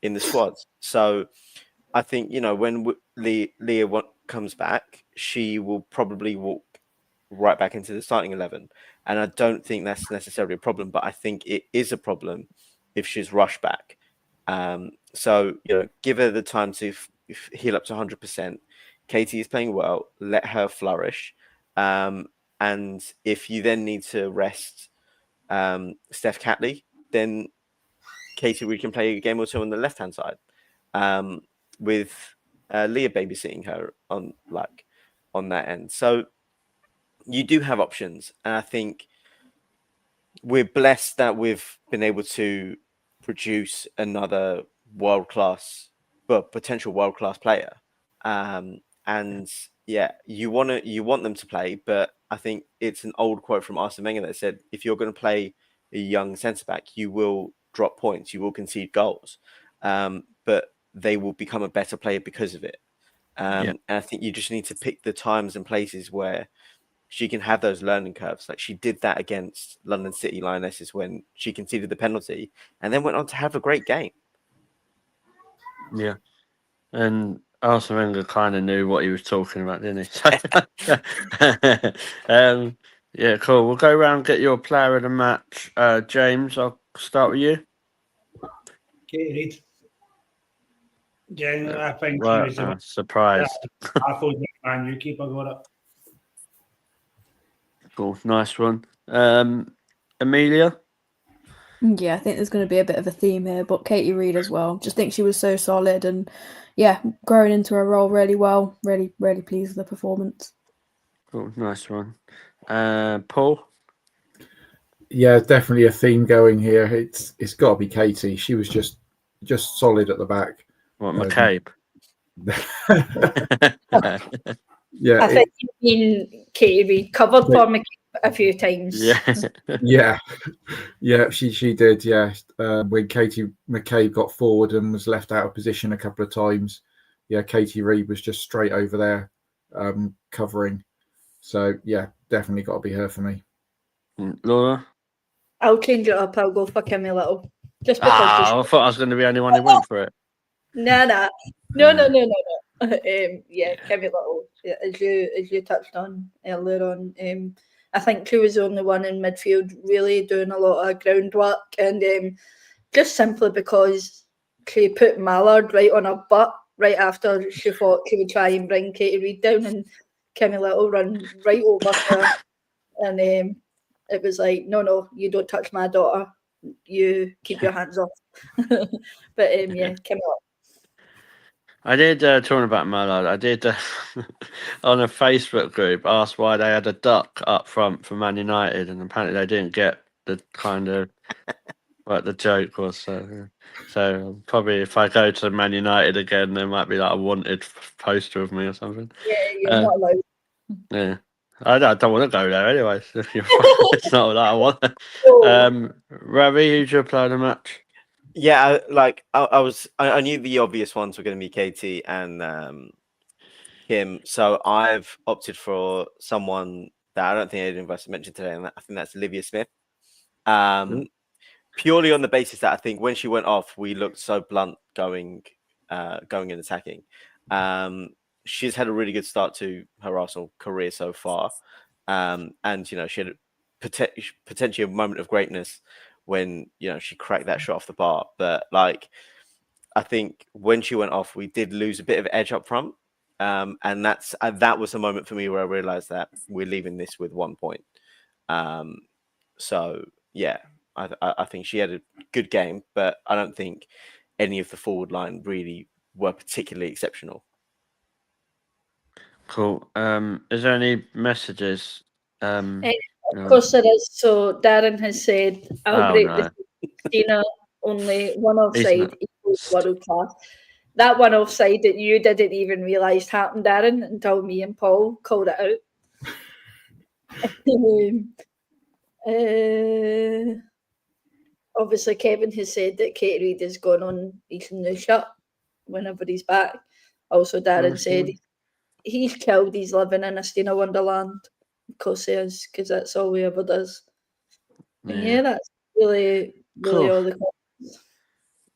in the squad. So I think, when Leah comes back, she will probably walk right back into the starting 11. And I don't think that's necessarily a problem, but I think it is a problem if she's rushed back. So, give her the time to heal up to 100%. Katie is playing well. Let her flourish. And if you then need to rest Steph Catley, then Katie, we can play a game or two on the left-hand side with Leah babysitting her on that end. So you do have options. And I think we're blessed that we've been able to produce another world-class, but potential world-class player. And yeah, you want them to play, but I think it's an old quote from Arsene Wenger that said, if you're going to play a young centre-back, you will drop points, you will concede goals, but they will become a better player because of it. And I think you just need to pick the times and places where she can have those learning curves. Like she did that against London City Lionesses when she conceded the penalty and then went on to have a great game. Yeah. And Arsene Wenger kind of knew what he was talking about, didn't he? Yeah, cool. We'll go around and get your player of the match. James, I'll start with you. Katie Reid. Genuinely, I think Right, she was surprised. I thought the Man U keeper got it. Cool, nice one. Amelia? Yeah, I think there's going to be a bit of a theme here, but Katie Reid as well. Just think she was so solid and, yeah, growing into her role really well. Really, really pleased with the performance. Cool, nice one. Paul? Yeah, definitely a theme going here. It's got to be Katie. She was just solid at the back. What, McCabe? Yeah, I think you've been Katie Reid covered for me a few times. Yeah. She did. Yeah, when Katie McCabe got forward and was left out of position a couple of times, yeah, Katie Reid was just straight over there covering. So yeah, definitely got to be her for me. Laura? I'll change it up. I'll go for Kimmy Little. Just because. I thought I was going to be the only one who went for it. No. Yeah, Kimmy Little, as you touched on earlier on. I think she was the only one in midfield really doing a lot of groundwork, and just simply because she put Mallard right on her butt right after she thought she would try and bring Katie Reid down, and Kimmy Little run right over her, and it was like, no, you don't touch my daughter, you keep your hands off. But yeah, Kimmy Little. I did, talking about Mallard, I did on a Facebook group ask why they had a duck up front for Man United, and apparently they didn't get the kind of what the joke was. So probably if I go to Man United again, there might be like a wanted poster of me or something. Yeah, you're not allowed. Yeah. I don't want to go there anyway. So it's not what I want. Oh, Ravi, who's your player of the match? Yeah, I knew the obvious ones were going to be Katie and Kim, so I've opted for someone that I don't think anyone of us mentioned today, and I think that's Olivia Smith. Purely on the basis that I think when she went off, we looked so blunt going and attacking. She's had a really good start to her Arsenal career so far, and she had potentially a moment of greatness when she cracked that shot off the bar. But I think when she went off, we did lose a bit of edge up front, and that was the moment for me where I realised that we're leaving this with 1 point. So yeah, I think she had a good game, but I don't think any of the forward line really were particularly exceptional. Cool. Is there any messages? of course there is. So Darren has said, I'll break the Christina, only one offside equals world class. That one offside that you didn't even realise happened, Darren, until me and Paul called it out. Obviously, Kevin has said that Kate Reid has gone on his new shirt whenever he's back. Also, Darren said he's killed his living in a Stina Wonderland. Of course he is, because that's all he ever does. Yeah, that's really cool. all the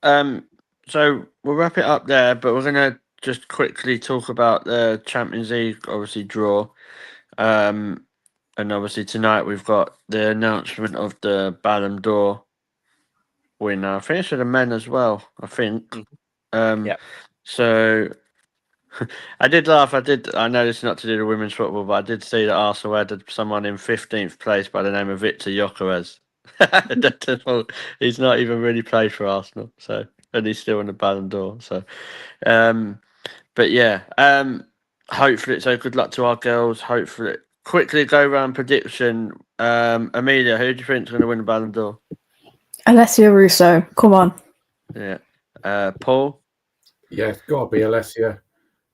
comments. So we'll wrap it up there, but we're gonna just quickly talk about the Champions League, obviously draw. And obviously tonight we've got the announcement of the Ballon d'Or winner. I think it's for the men as well, I think. So I did laugh. I know this is not to do with women's football, but I did see that Arsenal had someone in 15th place by the name of Victor Gyökeres. He's not even really played for Arsenal, so and he's still in the Ballon d'Or. So, but yeah, hopefully. So good luck to our girls. Hopefully, quickly go around prediction. Amelia, who do you think is going to win the Ballon d'Or? Alessia Russo. Come on. Yeah. Paul. Yeah, it's got to be Alessia.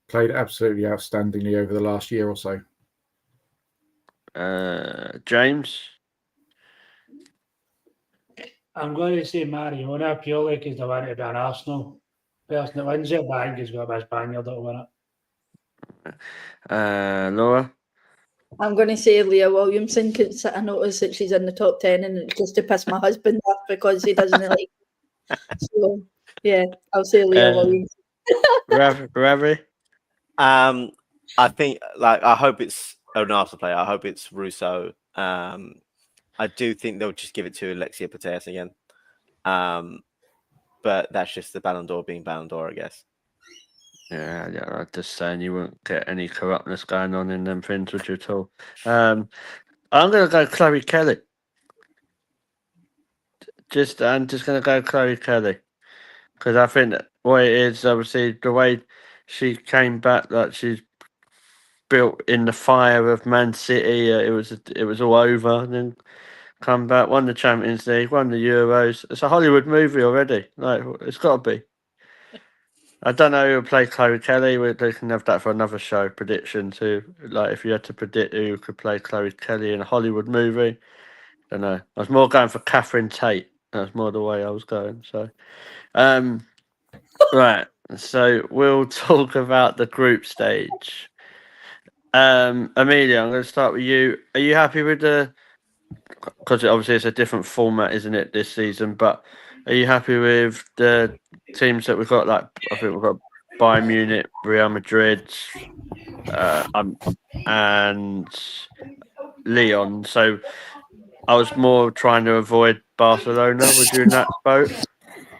Played absolutely outstandingly over the last year or so. James. I'm going to say Mariona purely because they want to be an Arsenal person that wins it, but I think it's got to be a Spaniard that'll win it. Laura. I'm going to say Leah Williamson because I noticed that she's in the top 10 and it's just to piss my husband off because he doesn't like it. So, yeah, I'll say Leah Williamson. Ravi? I think, I hope it's an Arsenal player. I hope it's Russo. I do think they'll just give it to Alexia Putellas again. But that's just the Ballon d'Or being Ballon d'Or, I guess. Yeah, I'm just saying you won't get any corruptness going on in them things, would you at all? I'm going to go Chloe Kelly. I'm just going to go Chloe Kelly. Because I think that what it is, obviously, the way she came back, like she's built in the fire of Man City, it was all over, and then come back, won the Champions League, won the Euros. It's a Hollywood movie already. Like, it's got to be. I don't know who will play Chloe Kelly. We can have that for another show. Prediction too. Like if you had to predict who could play Chloe Kelly in a Hollywood movie, I don't know. I was more going for Catherine Tate. That's more the way I was going. So, right. So we'll talk about the group stage. Amelia, I'm going to start with you. Are you happy with because obviously it's a different format, isn't it, this season? But are you happy with the teams that we've got? Like I think we've got Bayern Munich, Real Madrid, and Lyon. So I was more trying to avoid Barcelona. Would you in that boat?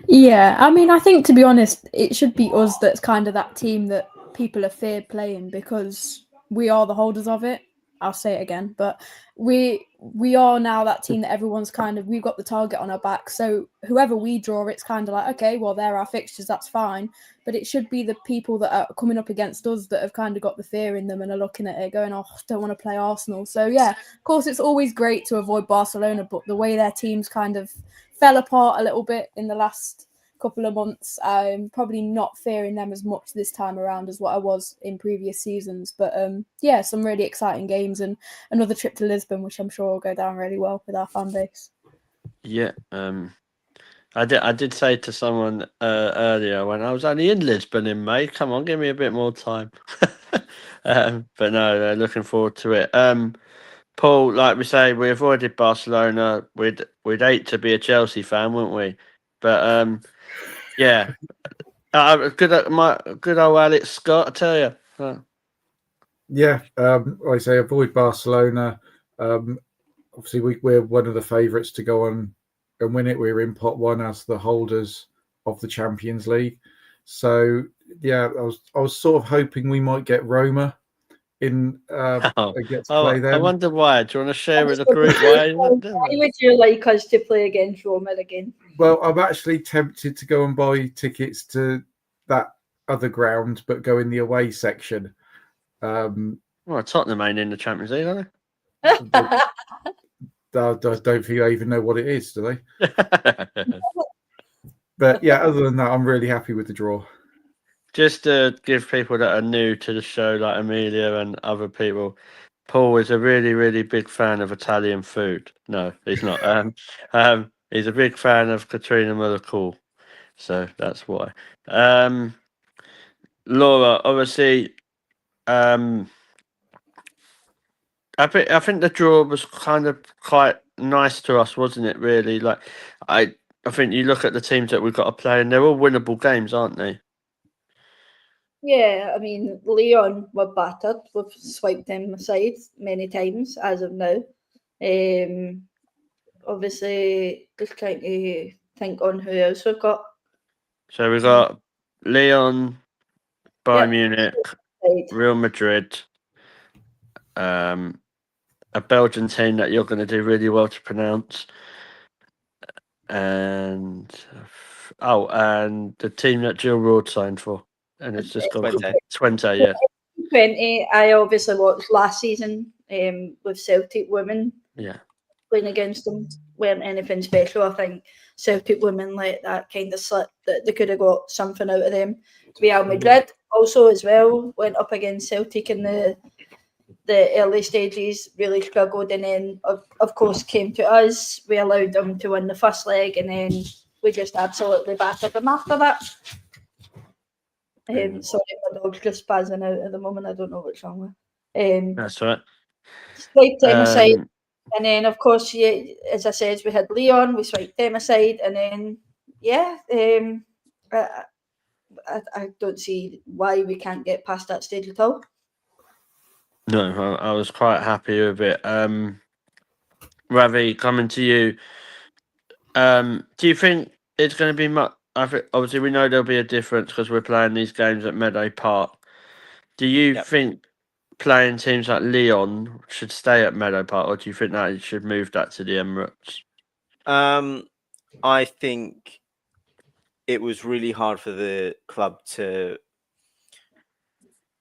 Yeah, I mean, I think to be honest, it should be us that's kind of that team that people are feared playing because we are the holders of it. I'll say it again, but we are now that team that everyone's we've got the target on our back. So whoever we draw, it's kind of like, okay, well, they're our fixtures, that's fine. But it should be the people that are coming up against us that have kind of got the fear in them and are looking at it going, oh, I don't want to play Arsenal. So yeah, of course, it's always great to avoid Barcelona, but the way their team's kind of fell apart a little bit in the last couple of months. I'm probably not fearing them as much this time around as what I was in previous seasons. But yeah, some really exciting games and another trip to Lisbon, which I'm sure will go down really well with our fan base. Yeah. I did say to someone earlier when I was only in Lisbon in May, come on, give me a bit more time. But no, looking forward to it. Paul, like we say, we avoided Barcelona. We'd hate to be a Chelsea fan, wouldn't we? But yeah, good old Alex Scott, I tell you. Yeah, like I say, avoid Barcelona. Obviously, we're one of the favourites to go on and win it. We're in pot one as the holders of the Champions League. So yeah, I was sort of hoping we might get Roma in get to play them. I wonder why. Do you want to share with the group why? Why would you like us to play against Roma again? Well, I'm actually tempted to go and buy tickets to that other ground, but go in the away section. Well, Tottenham ain't in the Champions League, are I don't think I even know what it is, do they? they? But yeah, other than that, I'm really happy with the draw. Just to give people that are new to the show, like Amelia and other people, Paul is a really, really big fan of Italian food. No, he's not. He's a big fan of Katrina Mother-Cool, so that's why. Laura, obviously, I think the draw was kind of quite nice to us, wasn't it? Really, like I think you look at the teams that we've got to play, and they're all winnable games, aren't they? Yeah, I mean, Leon were battered. We've swiped them aside many times as of now. Obviously, just trying to think on who else we've got. So we've got Leon, Bayern Munich, Right. Real Madrid, a Belgian team that you're going to do really well to pronounce, and the team that Jill Roord signed for, and it's just gone Twente, yeah. 20. I obviously watched last season with Celtic women. Yeah. Playing against them weren't anything special. I think Celtic women let that kind of slip that they could have got something out of them. Real Madrid also as well went up against Celtic in the early stages, really struggled, and then of course came to us. We allowed them to win the first leg, and then we just absolutely battered them after that. Sorry, my dog's just spazzing out at the moment. I don't know what's wrong with. That's right. Swiped them aside, and then of course, yeah, as I said, we had Leon. We swiped them aside, and then I don't see why we can't get past that stage at all. No, I was quite happy with it. Ravi, coming to you. Do you think it's going to be much? I think obviously we know there'll be a difference because we're playing these games at Meadow Park. Do you think playing teams like Leon should stay at Meadow Park, or do you think that it should move that to the Emirates? I think it was really hard for the club to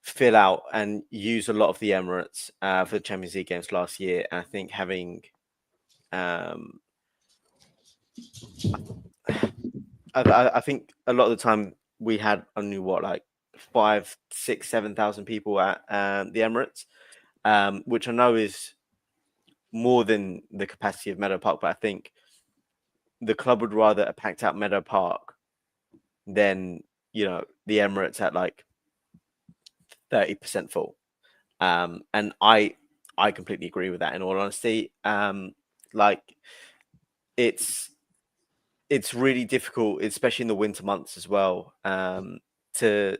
fill out and use a lot of the Emirates for the Champions League games last year. And I think having I think a lot of the time we had only 5, 6, 7,000 people at the Emirates, which I know is more than the capacity of Meadow Park, but I think the club would rather a packed out Meadow Park than the Emirates at 30% full. And I completely agree with that, in all honesty. It's really difficult, especially in the winter months as well, to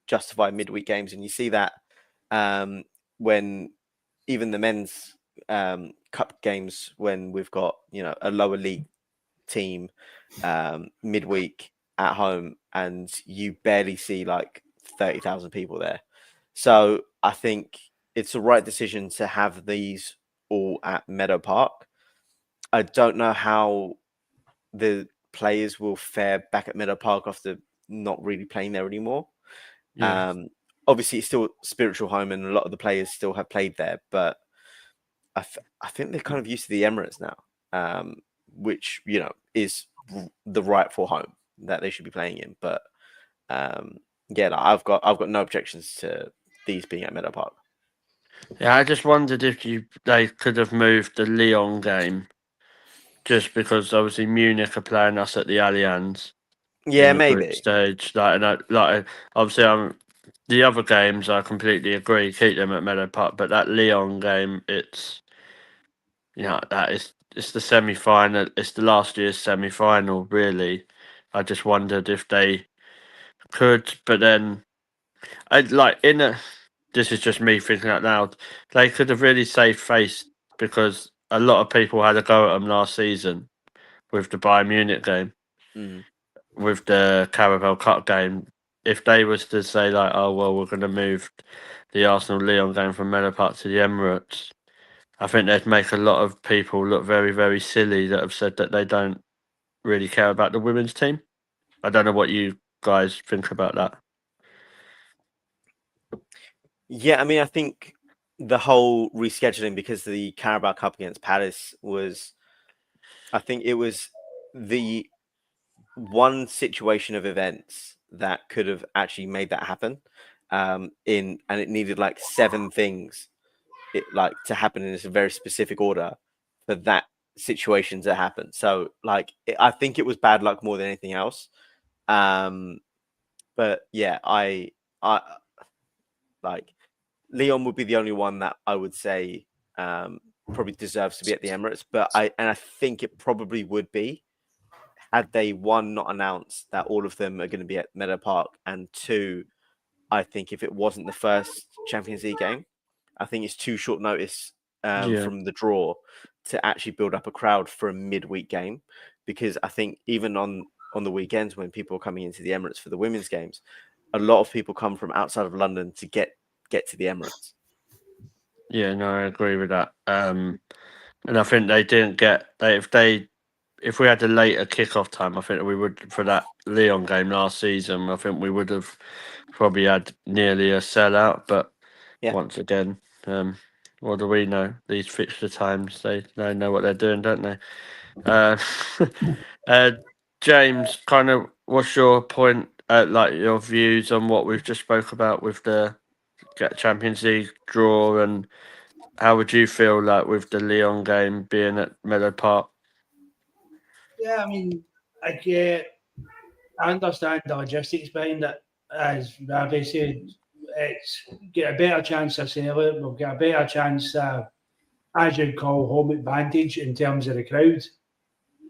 justify midweek games. And you see that when even the men's cup games, when we've got a lower league team midweek at home, and you barely see 30,000 people there. So I think it's the right decision to have these all at Meadow Park. I don't know how the players will fare back at Meadow Park after not really playing there anymore. Yeah. Obviously, it's still spiritual home, and a lot of the players still have played there. But I think they're kind of used to the Emirates now. which is the rightful home that they should be playing in. But I've got no objections to these being at Meadow Park. Yeah, I just wondered if they could have moved the Lyon game, just because obviously Munich are playing us at the Allianz. Yeah, in the group maybe. stage. Obviously, the other games I completely agree. Keep them at Meadow Park, but that Lyon game, it's the semi-final. It's the last year's semi-final. Really, I just wondered if they could, but then this is just me thinking out loud. They could have really saved face, because a lot of people had a go at them last season with the Bayern Munich game, with the Carabao Cup game. If they was to say like, oh well, we're going to move the Arsenal Lyon game from Meadow Park to the Emirates, I think they'd make a lot of people look very, very silly that have said that they don't really care about the women's team. I don't know what you guys think about that. Yeah, I mean, I think the whole rescheduling because the Carabao Cup against Palace was, I think it was the one situation of events that could have actually made that happen. And it needed like 7 things, to happen in this very specific order for that situation to happen. So I think it was bad luck more than anything else. But yeah, I Lyon would be the only one that I would say probably deserves to be at the Emirates. But I think it probably would be, had they, 1, not announced that all of them are going to be at Meadow Park, and 2, I think if it wasn't the first Champions League game, I think it's too short notice from the draw to actually build up a crowd for a midweek game, because I think even on the weekends when people are coming into the Emirates for the women's games, a lot of people come from outside of London to get to the Emirates. Yeah, no, I agree with that. And I think they didn't get if we had a later kickoff time, I think we would, for that Lyon game last season, I think we would have probably had nearly a sellout. But once again, what do we know? These fixture times, they know what they're doing, don't they? James, kind of, what's your point? Your views on what we've just spoke about with the Champions League draw, and how would you feel like with the Lyon game being at Meadow Park? Yeah, I mean, I understand the logistics behind it. As Ravi said, it's get a better chance to sell it. We'll get a better chance, as you'd call, home advantage in terms of the crowd.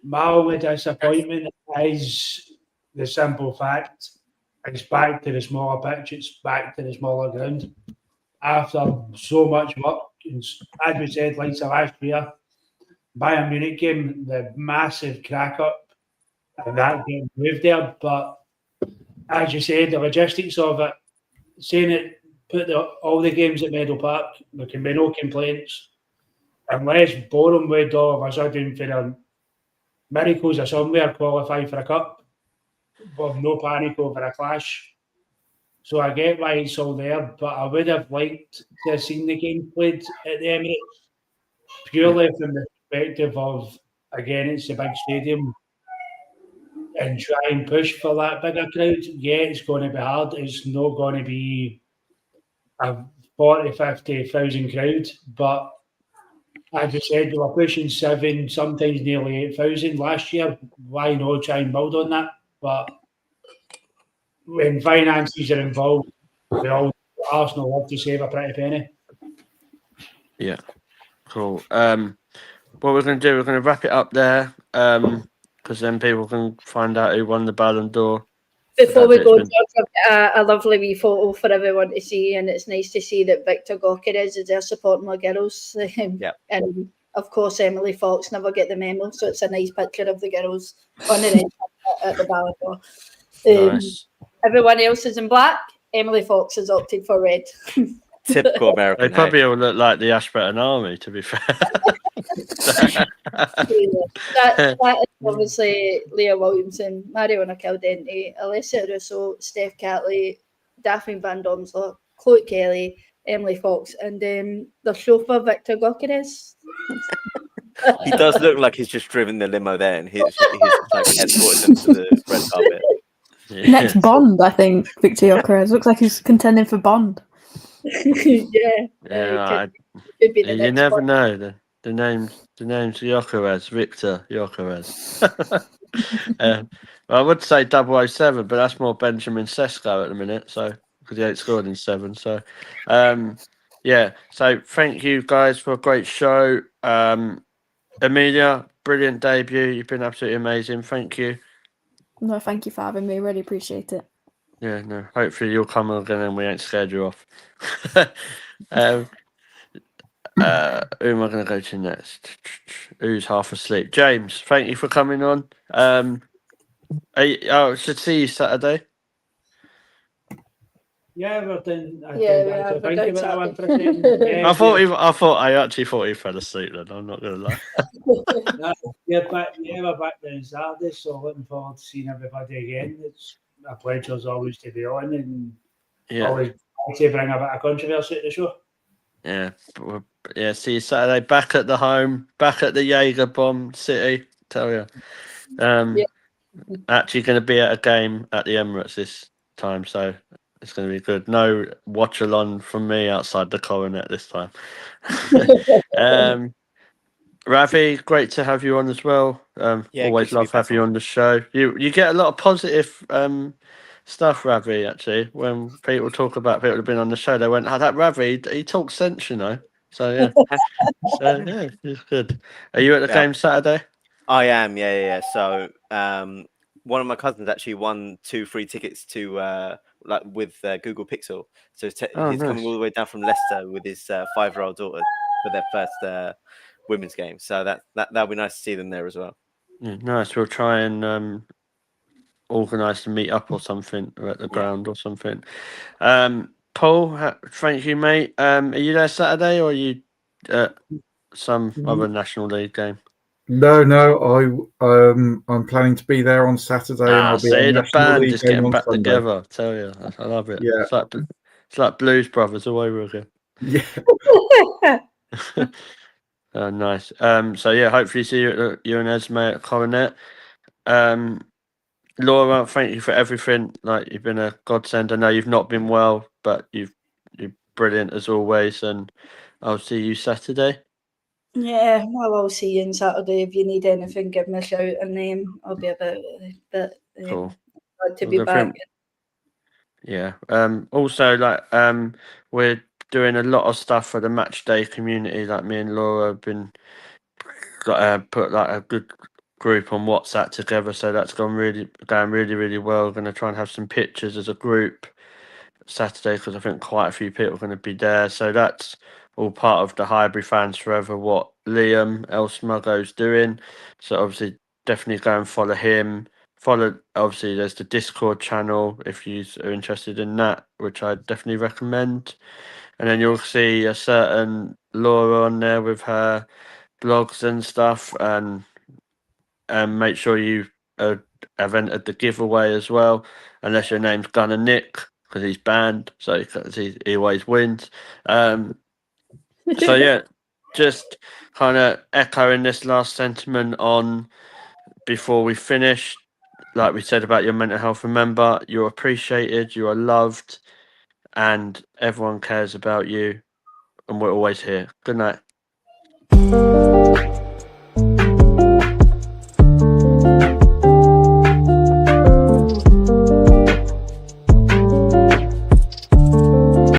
My only disappointment is the simple fact it's back to the smaller pitch, it's back to the smaller ground. After so much work, and as we said, like the last year, Bayern Munich game, the massive crack up, and that getting moved there. But as you said, the logistics of it, saying it, put all the games at Meadow Park, there can be no complaints, unless Bournemouth would all of a sudden, for their miracles or somewhere, qualify for a cup. With no panic over a clash. So I get why it's all there, but I would have liked to have seen the game played at the Emirates, purely from the perspective of, again, it's a big stadium, and try and push for that bigger crowd. Yeah, it's going to be hard. It's not going to be a 40,000, 50,000 crowd, but as you said, we were pushing 7, sometimes nearly 8,000 last year. Why not try and build on that? But when finances are involved, Arsenal love to save a pretty penny. Yeah, cool. What we're going to do, we're going to wrap it up there, because then people can find out who won the Ballon d'Or. Before we go, a lovely wee photo for everyone to see, and it's nice to see that Victor Gyökeres is there supporting our girls. And of course, Emily Fox never get the memo, so it's a nice picture of the girls on the red at the Ballon d'Or. Nice. Everyone else is in black. Emily Fox has opted for red. Typical American. They probably all look like the Ashburton Army, to be fair. that is obviously Leah Williamson, Mariona Caldente, Alessia Russo, Steph Catley, Daphne Van Domsler, Chloe Kelly, Emily Fox, and the chauffeur Victor Gyökeres. He does look like he's just driven the limo there, and he's like escorted them to the red carpet. Yeah. Next Bond, I think, Victor Gyökeres. Looks like he's contending for Bond. Yeah. Yeah, Could be the you next never one. know. The name's Gyökeres, Victor Gyökeres. I would say 007, but that's more Benjamin Sesko at the minute, so because he ain't scored in 7. So, yeah. So thank you guys for a great show. Amelia, brilliant debut. You've been absolutely amazing. Thank you. No, thank you for having me. Really appreciate it. Yeah, no. Hopefully you'll come again and we ain't scared you off. Who am I going to go to next? Who's half asleep? James, thank you for coming on. Should see you Saturday. Yeah, we're done. Yeah, we are. We're down Saturday. I actually thought he fell asleep then. I'm not going to lie. We're back down Saturday, so looking forward to seeing everybody again. It's a pleasure as always to be on, and always to bring a bit of controversy to the show. Yeah. See you Saturday. Back at the home. Back at the Jaeger Bomb City. Tell you. Actually, going to be at a game at the Emirates this time, so it's going to be good. No watch along from me outside the Coronet this time. Ravi, great to have you on as well. Always love having you on the show. You get a lot of positive stuff, Ravi. Actually, when people talk about people who've been on the show, they went, "Oh, that Ravi, he talks sense, you know." So yeah, it's good. Are you at the game Saturday? I am, yeah. So, one of my cousins actually won 2 free tickets to with Google Pixel. So he's coming all the way down from Leicester with his 5-year-old daughter for their first women's game. So that'll be nice to see them there as well. Yeah, nice. We'll try and organise to meet up or something, or at the ground or something. Paul, thank you, mate. Are you there Saturday, or are you at some other National League game? No. I'm planning to be there on Saturday, and I'll be see, on the National band League is game getting on back Sunday. together. I tell you, I love it. Yeah, it's like Blues Brothers all over again. Yeah. Nice. So yeah, hopefully see you and Esme at Coronet. Laura, thank you for everything. Like, you've been a godsend. I know you've not been well, but you're brilliant as always, and I'll see you Saturday. Yeah, well, I'll see you on Saturday. If you need anything, give me a shout and I'll be about it. But Cool. glad to be back. Yeah. Also, like, we're doing a lot of stuff for the match day community. Like, me and Laura have been put like a good group on WhatsApp together, so that's going really well. We're going to try and have some pictures as a group Saturday, because I think quite a few people are going to be there. So that's all part of the Highbury Fans Forever, what Liam El Smuggo's doing. So obviously definitely go and follow him. Obviously there's the Discord channel if you are interested in that, which I definitely recommend. And then you'll see a certain Laura on there with her blogs and stuff, and make sure you have entered the giveaway as well, unless your name's Gunner Nick, because he's banned, so he always wins. So yeah, just kind of echoing this last sentiment on before we finish, like we said about your mental health. Remember, you're appreciated, you are loved, and everyone cares about you, and we're always here. Good night.